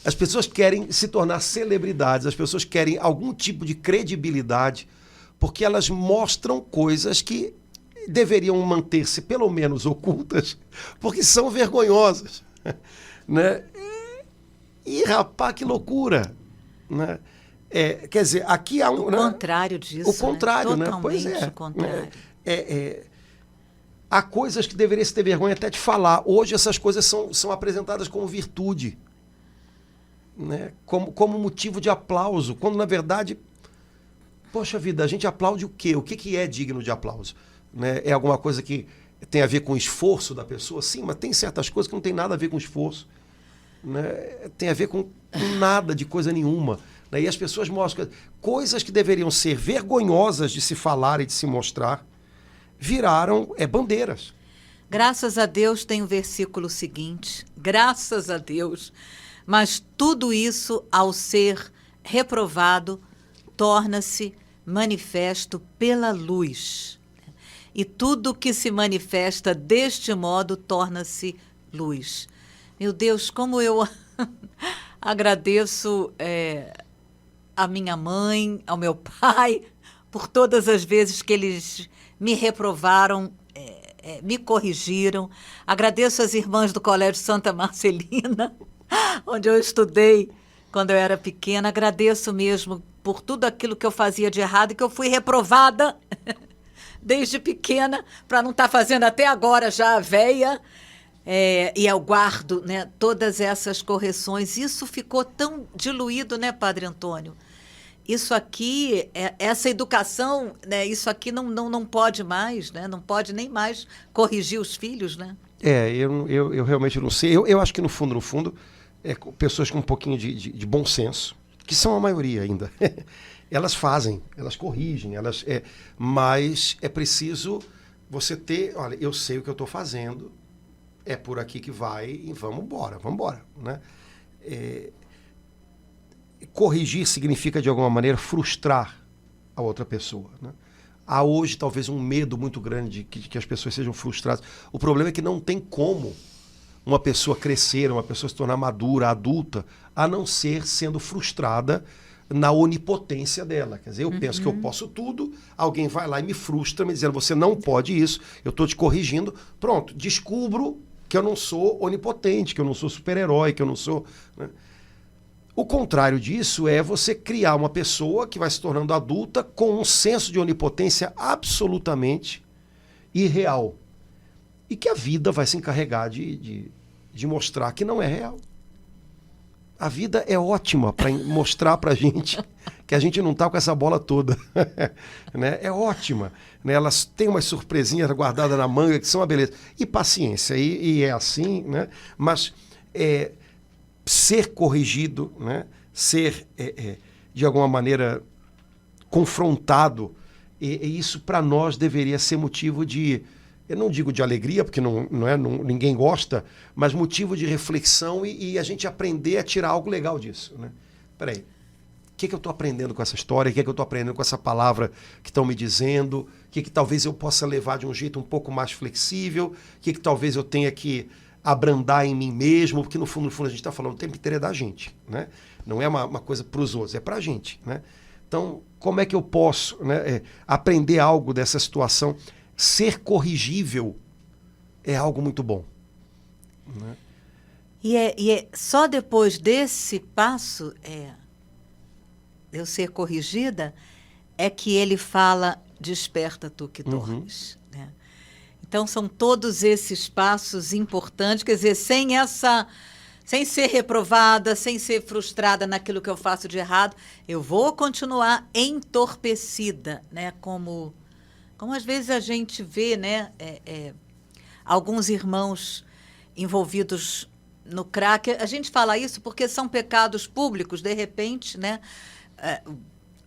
As pessoas querem se tornar celebridades, as pessoas querem algum tipo de credibilidade, porque elas mostram coisas que deveriam manter-se pelo menos ocultas, porque são vergonhosas. Né? E, rapaz, que loucura! Né? Quer dizer, aqui há o contrário disso. O contrário, né? Totalmente Pois é. O contrário. Há coisas que deveria se ter vergonha até de falar. Hoje essas coisas são apresentadas como virtude, né? Como motivo de aplauso, quando na verdade, poxa vida, a gente aplaude o quê? O que é digno de aplauso? Né? É alguma coisa que tem a ver com o esforço da pessoa? Sim, mas tem certas coisas que não tem nada a ver com esforço. Né? Tem a ver com nada de coisa nenhuma. Né? E as pessoas mostram coisas que deveriam ser vergonhosas de se falar e de se mostrar, viraram bandeiras. Graças a Deus tem o versículo seguinte, graças a Deus, mas tudo isso, ao ser reprovado, torna-se manifesto pela luz. E tudo que se manifesta deste modo torna-se luz. Meu Deus, como eu agradeço a minha mãe, ao meu pai, por todas as vezes que eles me reprovaram, me corrigiram. Agradeço às irmãs do Colégio Santa Marcelina, onde eu estudei quando eu era pequena. Agradeço mesmo por tudo aquilo que eu fazia de errado e que eu fui reprovada desde pequena, para não estar fazendo até agora já a véia. E eu guardo, né, todas essas correções. Isso ficou tão diluído, né, Padre Antônio? Isso aqui, essa educação, né, isso aqui não pode mais, né? Não pode nem mais corrigir os filhos, né? Eu realmente não sei. Eu acho que no fundo, pessoas com um pouquinho de bom senso, que são a maioria ainda, elas fazem, elas corrigem, mas é preciso você ter, olha, eu sei o que eu estou fazendo, é por aqui que vai e vamos embora, né? Corrigir significa, de alguma maneira, frustrar a outra pessoa. Né? Há hoje, talvez, um medo muito grande de que as pessoas sejam frustradas. O problema é que não tem como uma pessoa crescer, uma pessoa se tornar madura, adulta, a não ser sendo frustrada na onipotência dela. Quer dizer, eu penso que eu posso tudo, alguém vai lá e me frustra, me dizendo, você não pode isso, eu estou te corrigindo. Pronto, descubro que eu não sou onipotente, que eu não sou super-herói, que eu não sou... Né? O contrário disso é você criar uma pessoa que vai se tornando adulta com um senso de onipotência absolutamente irreal. E que a vida vai se encarregar de mostrar que não é real. A vida é ótima para mostrar para a gente que a gente não está com essa bola toda. Né? É ótima. Né? Elas têm umas surpresinhas guardadas na manga que são uma beleza. E paciência, e é assim, né? Mas ser corrigido, né? Ser, de alguma maneira, confrontado, e isso para nós deveria ser motivo de, eu não digo de alegria, porque ninguém gosta, mas motivo de reflexão e a gente aprender a tirar algo legal disso. Né? Peraí, o que eu estou aprendendo com essa história? O que eu estou aprendendo com essa palavra que estão me dizendo? O que talvez eu possa levar de um jeito um pouco mais flexível? O que talvez eu tenha que abrandar em mim mesmo? Porque no fundo a gente está falando o tempo inteiro é da gente. Né? Não é uma coisa para os outros, é para a gente. Né? Então, como é que eu posso, né, aprender algo dessa situação? Ser corrigível é algo muito bom. Né? E é só depois desse passo, eu ser corrigida, é que ele fala, desperta tu que dormes. Né? Então, são todos esses passos importantes, quer dizer, sem ser reprovada, sem ser frustrada naquilo que eu faço de errado, eu vou continuar entorpecida, né? Como às vezes a gente vê, né, alguns irmãos envolvidos no crack. A gente fala isso porque são pecados públicos, de repente, né?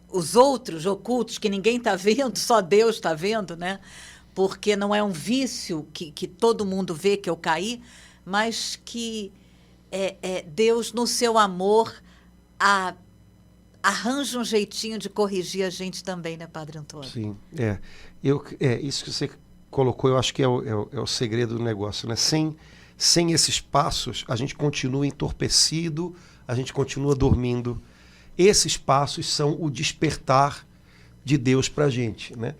Os outros ocultos que ninguém está vendo, só Deus está vendo, né? Porque não é um vício que todo mundo vê que eu caí, mas que Deus, no seu amor, arranja um jeitinho de corrigir a gente também, né, Padre Antônio? Sim, isso que você colocou, eu acho que é o segredo do negócio, né? Sem esses passos, a gente continua entorpecido, a gente continua dormindo. Esses passos são o despertar de Deus para a gente, né?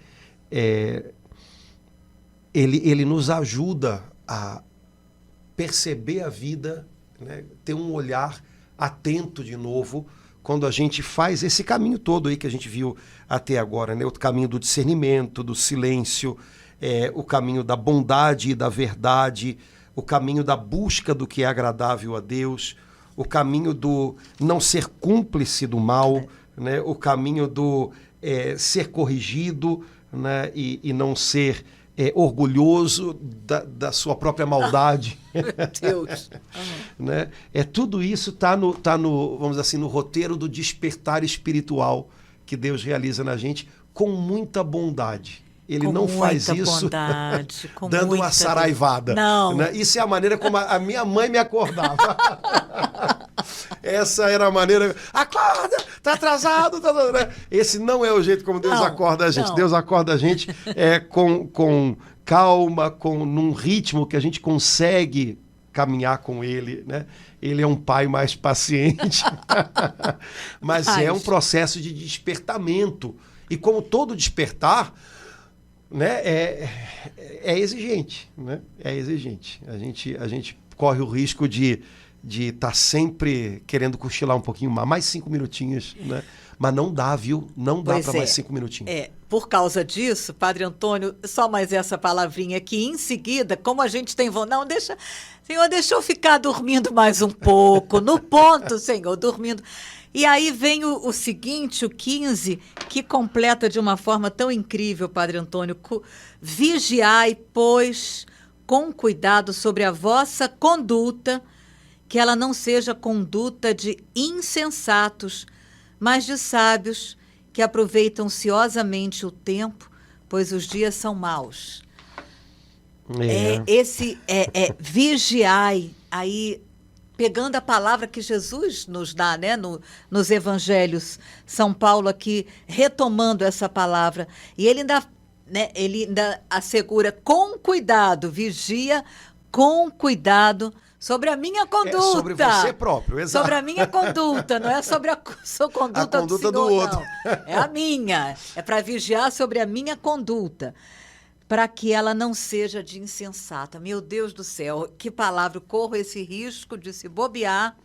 Ele nos ajuda a perceber a vida, né? Ter um olhar atento de novo quando a gente faz esse caminho todo aí que a gente viu até agora, né? O caminho do discernimento, do silêncio, o caminho da bondade e da verdade, o caminho da busca do que é agradável a Deus, o caminho do não ser cúmplice do mal, né? O caminho do ser corrigido, né? E não ser orgulhoso da sua própria maldade. Meu Deus. Né? Tudo isso está no, vamos dizer assim, no roteiro do despertar espiritual que Deus realiza na gente com muita bondade. Ele não faz isso bondade, dando uma saraivada. Não. Né? Isso é a maneira como a minha mãe me acordava. Essa era a maneira. Acorda! Tá atrasado! Né? Esse não é o jeito como Deus acorda a gente. Não. Deus acorda a gente com calma, num ritmo que a gente consegue caminhar com Ele. Né? Ele é um pai mais paciente. Mas é um processo de despertamento. E como todo despertar, né, é exigente, né? É exigente. A gente corre o risco de estar sempre querendo cochilar um pouquinho mais 5 minutinhos, né? Mas não dá, viu? Não dá para mais 5 minutinhos. Por causa disso, Padre Antônio, só mais essa palavrinha aqui, em seguida, como a gente tem vontade, não, Senhor, deixa eu ficar dormindo mais um pouco, no ponto, Senhor, dormindo. E aí vem o seguinte, o 15, que completa de uma forma tão incrível, Padre Antônio. Vigiai, pois, com cuidado sobre a vossa conduta, que ela não seja conduta de insensatos, mas de sábios, que aproveitam ociosamente o tempo, pois os dias são maus. Vigiai, aí... pegando a palavra que Jesus nos dá, né, nos evangelhos, São Paulo aqui retomando essa palavra, e ele ainda assegura com cuidado, vigia com cuidado sobre a minha conduta. Sobre você próprio, exato. Sobre a minha conduta, não é sobre a sua conduta, a conduta do outro. Não. É a minha, é para vigiar sobre a minha conduta, para que ela não seja de insensata. Meu Deus do céu, que palavra, corro esse risco de se bobear,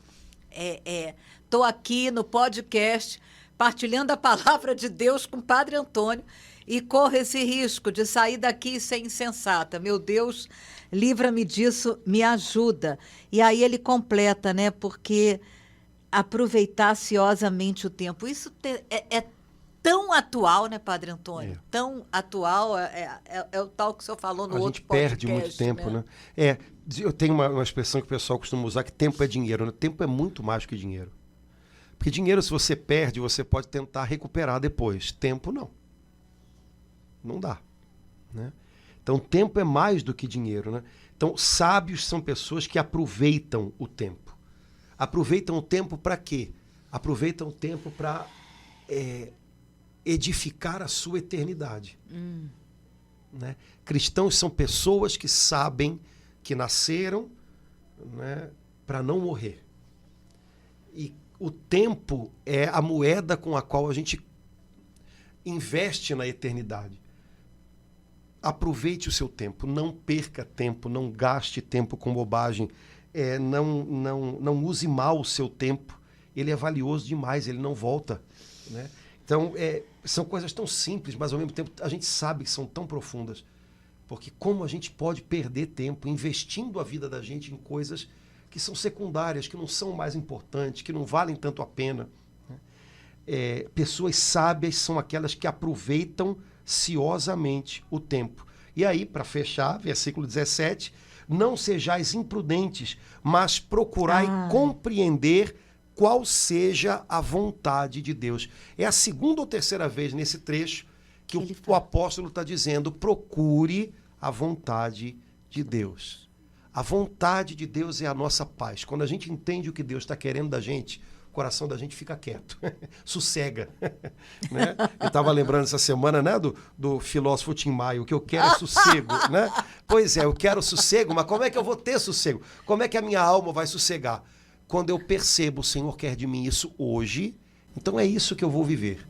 estou aqui no podcast partilhando a palavra de Deus com o Padre Antônio e corro esse risco de sair daqui e ser insensata. Meu Deus, livra-me disso, me ajuda. E aí ele completa, né? Porque aproveitar ansiosamente o tempo. Isso é tão atual, né, Padre Antônio? É. Tão atual, é o tal que o senhor falou no A outro gente podcast. perde muito tempo, né? Eu tenho uma expressão que o pessoal costuma usar, que tempo é dinheiro, né? Tempo é muito mais que dinheiro. Porque dinheiro, se você perde, você pode tentar recuperar depois. Tempo, não. Não dá, né? Então, tempo é mais do que dinheiro, né? Então, sábios são pessoas que aproveitam o tempo. Aproveitam o tempo para quê? Aproveitam o tempo para edificar a sua eternidade. Né? Cristãos são pessoas que sabem que nasceram, né, para não morrer. E o tempo é a moeda com a qual a gente investe na eternidade. Aproveite o seu tempo, não perca tempo, não gaste tempo com bobagem, não use mal o seu tempo. Ele é valioso demais, ele não volta, né? Então, são coisas tão simples, mas ao mesmo tempo a gente sabe que são tão profundas. Porque como a gente pode perder tempo investindo a vida da gente em coisas que são secundárias, que não são mais importantes, que não valem tanto a pena. Pessoas sábias são aquelas que aproveitam ciosamente o tempo. E aí, para fechar, versículo 17, não sejais imprudentes, mas procurai compreender qual seja a vontade de Deus. É a segunda ou terceira vez nesse trecho que o apóstolo está dizendo: procure a vontade de Deus. A vontade de Deus é a nossa paz. Quando a gente entende o que Deus está querendo da gente, o coração da gente fica quieto, sossega. Né? Eu estava lembrando essa semana, né, do filósofo Tim Maia, o que eu quero é sossego. Né? Pois é, eu quero sossego, mas como é que eu vou ter sossego? Como é que a minha alma vai sossegar? Quando eu percebo, o Senhor quer de mim isso hoje, então é isso que eu vou viver.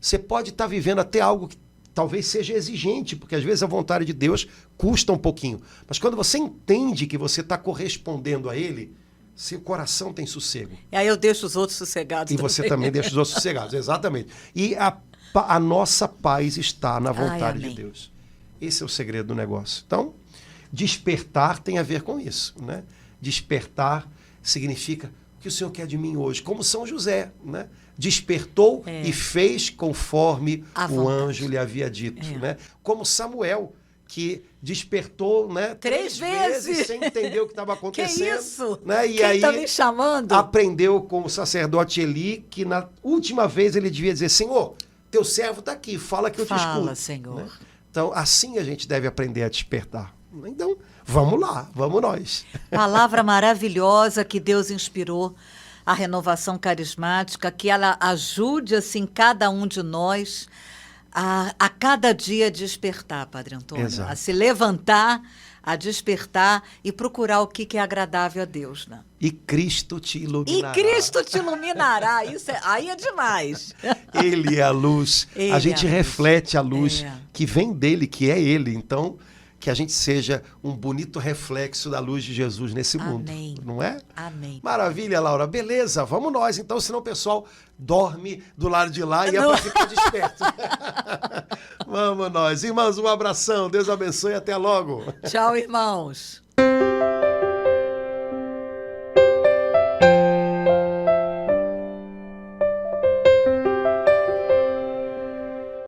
Você pode estar vivendo até algo que talvez seja exigente, porque às vezes a vontade de Deus custa um pouquinho. Mas quando você entende que você está correspondendo a Ele, seu coração tem sossego. E aí eu deixo os outros sossegados E você também deixa os outros sossegados, exatamente. E a nossa paz está na vontade de Deus. Esse é o segredo do negócio. Então, despertar tem a ver com isso, né? Despertar significa o que o Senhor quer de mim hoje, como São José, né? Despertou e fez conforme o anjo lhe havia dito, né? Como Samuel, que despertou, né, três vezes sem entender o que estava acontecendo. Que isso? Né? E quem aí está me chamando? Aprendeu com o sacerdote Eli que na última vez ele devia dizer: Senhor, teu servo está aqui, fala que eu te escuto. Fala, Senhor. Né? Então, assim a gente deve aprender a despertar. Então, vamos lá, vamos nós. Palavra maravilhosa que Deus inspirou a renovação carismática, que ela ajude, assim, cada um de nós a cada dia despertar, Padre Antônio. Exato. A se levantar, a despertar e procurar o que é agradável a Deus, né? E Cristo te iluminará. E Cristo te iluminará. Isso aí é demais. Ele é a luz. Ele a gente é a luz. reflete a luz que vem dele, que é ele. Então, que a gente seja um bonito reflexo da luz de Jesus nesse mundo. Amém. Não é? Amém. Maravilha, Laura. Beleza, vamos nós. Então, senão o pessoal dorme do lado de lá e é para ficar desperto. Vamos nós. Irmãos, um abração. Deus abençoe e até logo. Tchau, irmãos.